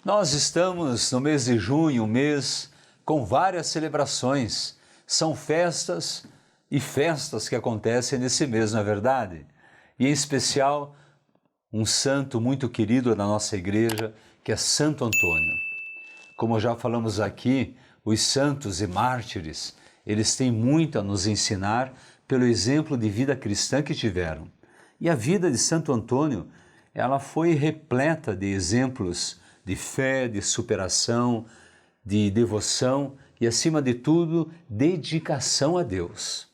Nós estamos no mês de junho, um mês com várias celebrações. São festas e festas que acontecem nesse mês, não é verdade? E em especial, um santo muito querido da nossa igreja, que é Santo Antônio. Como já falamos aqui, os santos e mártires, eles têm muito a nos ensinar pelo exemplo de vida cristã que tiveram. E a vida de Santo Antônio, ela foi repleta de exemplos de fé, de superação, de devoção e, acima de tudo, dedicação a Deus.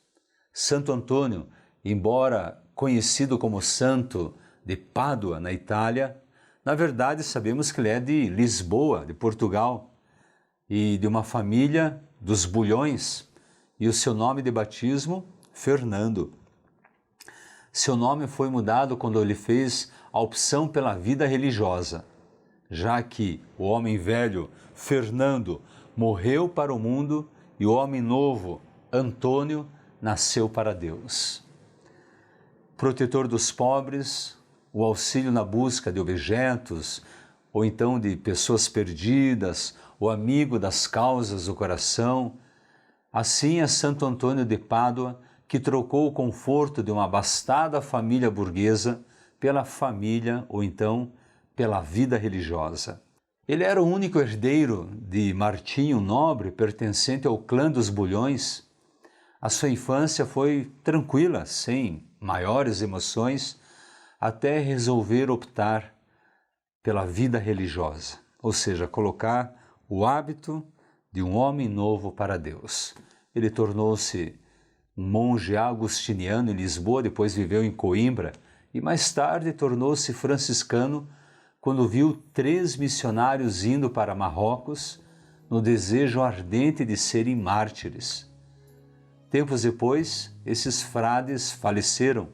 Santo Antônio, embora conhecido como santo de Pádua, na Itália, na verdade sabemos que ele é de Lisboa, de Portugal, e de uma família dos Bulhões, e o seu nome de batismo, Fernando. Seu nome foi mudado quando ele fez a opção pela vida religiosa, já que o homem velho, Fernando, morreu para o mundo e o homem novo, Antônio, nasceu para Deus. Protetor dos pobres, o auxílio na busca de objetos, ou então de pessoas perdidas, o amigo das causas do coração. Assim é Santo Antônio de Pádua, que trocou o conforto de uma abastada família burguesa pela família, ou então pela vida religiosa. Ele era o único herdeiro de Martinho Nobre, pertencente ao clã dos Bulhões. A sua infância foi tranquila, sem maiores emoções, até resolver optar pela vida religiosa, ou seja, colocar o hábito de um homem novo para Deus. Ele tornou-se um monge agustiniano em Lisboa, depois viveu em Coimbra e mais tarde tornou-se franciscano quando viu 3 missionários indo para Marrocos no desejo ardente de serem mártires. Tempos depois, esses frades faleceram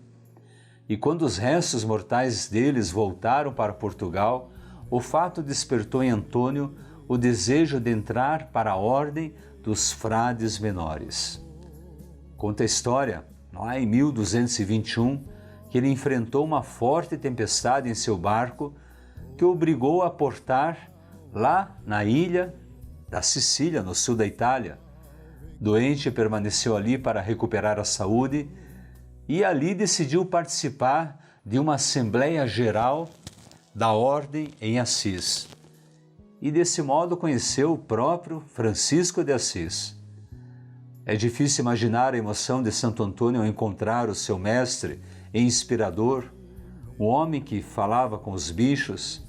e quando os restos mortais deles voltaram para Portugal, o fato despertou em Antônio o desejo de entrar para a ordem dos frades menores. Conta a história, lá em 1221, que ele enfrentou uma forte tempestade em seu barco que o obrigou a portar lá na ilha da Sicília, no sul da Itália. Doente, permaneceu ali para recuperar a saúde e ali decidiu participar de uma Assembleia Geral da Ordem em Assis. E desse modo conheceu o próprio Francisco de Assis. É difícil imaginar a emoção de Santo Antônio ao encontrar o seu mestre e inspirador, um homem que falava com os bichos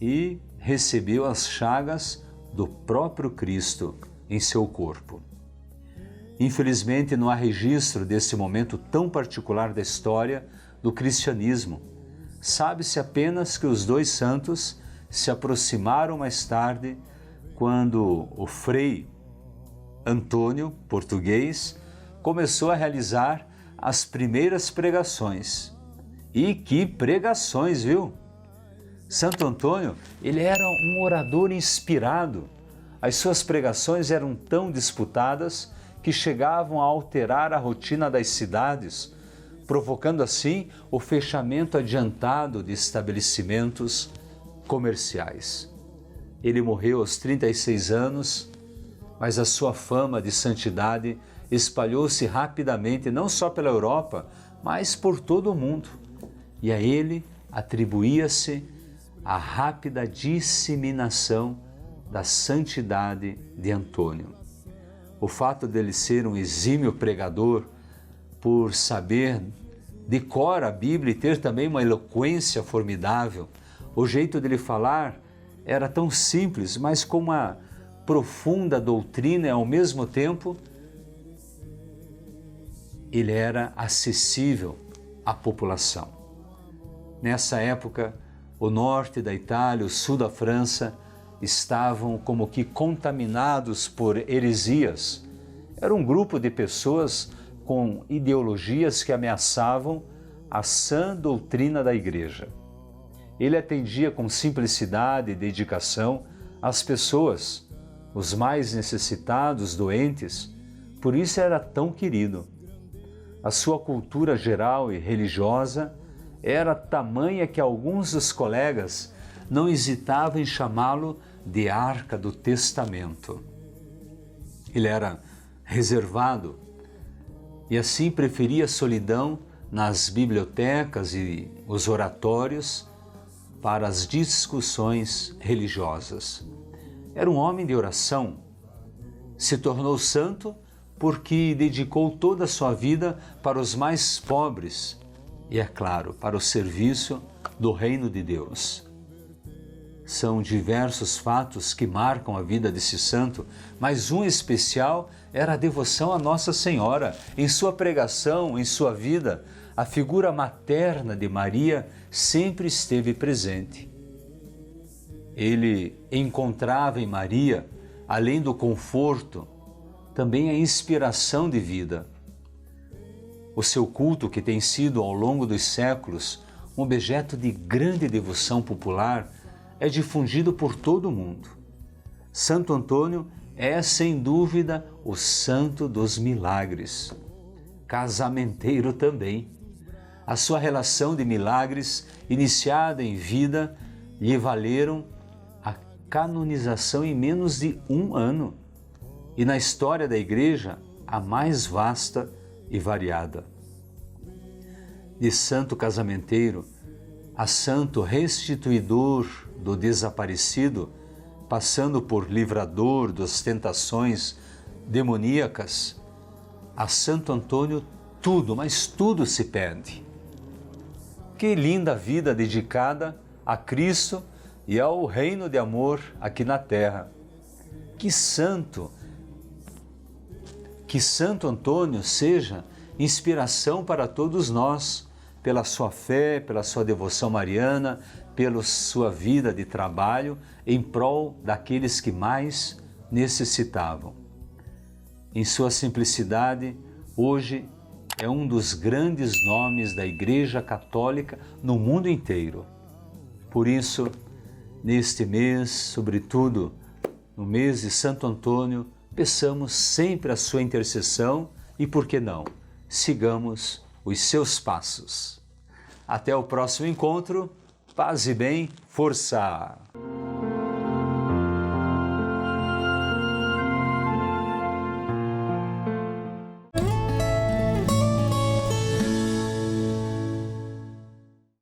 e recebeu as chagas do próprio Cristo em seu corpo. Infelizmente, não há registro desse momento tão particular da história do cristianismo. Sabe-se apenas que os dois santos se aproximaram mais tarde, quando o frei Antônio, português, começou a realizar as primeiras pregações. E que pregações, viu? Santo Antônio, ele era um orador inspirado. As suas pregações eram tão disputadas que chegavam a alterar a rotina das cidades, provocando assim o fechamento adiantado de estabelecimentos comerciais. Ele morreu aos 36 anos, mas a sua fama de santidade espalhou-se rapidamente não só pela Europa, mas por todo o mundo. E a ele atribuía-se a rápida disseminação da santidade de Antônio. O fato dele ser um exímio pregador, por saber de cor a Bíblia e ter também uma eloquência formidável, o jeito dele falar era tão simples, mas com uma profunda doutrina e ao mesmo tempo ele era acessível à população. Nessa época, o norte da Itália, o sul da França estavam como que contaminados por heresias. Era um grupo de pessoas com ideologias que ameaçavam a sã doutrina da igreja. Ele atendia com simplicidade e dedicação as pessoas, os mais necessitados, doentes, por isso era tão querido. A sua cultura geral e religiosa era tamanha que alguns dos colegas não hesitava em chamá-lo de Arca do Testamento. Ele era reservado e assim preferia a solidão nas bibliotecas e os oratórios para as discussões religiosas. Era um homem de oração. Se tornou santo porque dedicou toda a sua vida para os mais pobres e, é claro, para o serviço do reino de Deus. São diversos fatos que marcam a vida desse santo, mas um especial era a devoção a Nossa Senhora. Em sua pregação, em sua vida, a figura materna de Maria sempre esteve presente. Ele encontrava em Maria, além do conforto, também a inspiração de vida. O seu culto, que tem sido ao longo dos séculos um objeto de grande devoção popular, é difundido por todo o mundo. Santo Antônio é, sem dúvida, o santo dos milagres. Casamenteiro também. A sua relação de milagres, iniciada em vida, lhe valeram a canonização em menos de 1 ano. E na história da Igreja, a mais vasta e variada. De santo casamenteiro a santo restituidor do desaparecido, passando por livrador das tentações demoníacas, a Santo Antônio tudo, mas tudo se perde. Que linda vida dedicada a Cristo e ao reino de amor aqui na terra. Que Santo Antônio seja inspiração para todos nós, pela sua fé, pela sua devoção mariana, pela sua vida de trabalho em prol daqueles que mais necessitavam. Em sua simplicidade, hoje é um dos grandes nomes da Igreja Católica no mundo inteiro. Por isso, neste mês, sobretudo no mês de Santo Antônio, peçamos sempre a sua intercessão e, por que não, sigamos os seus passos. Até o próximo encontro. Paz e bem, força!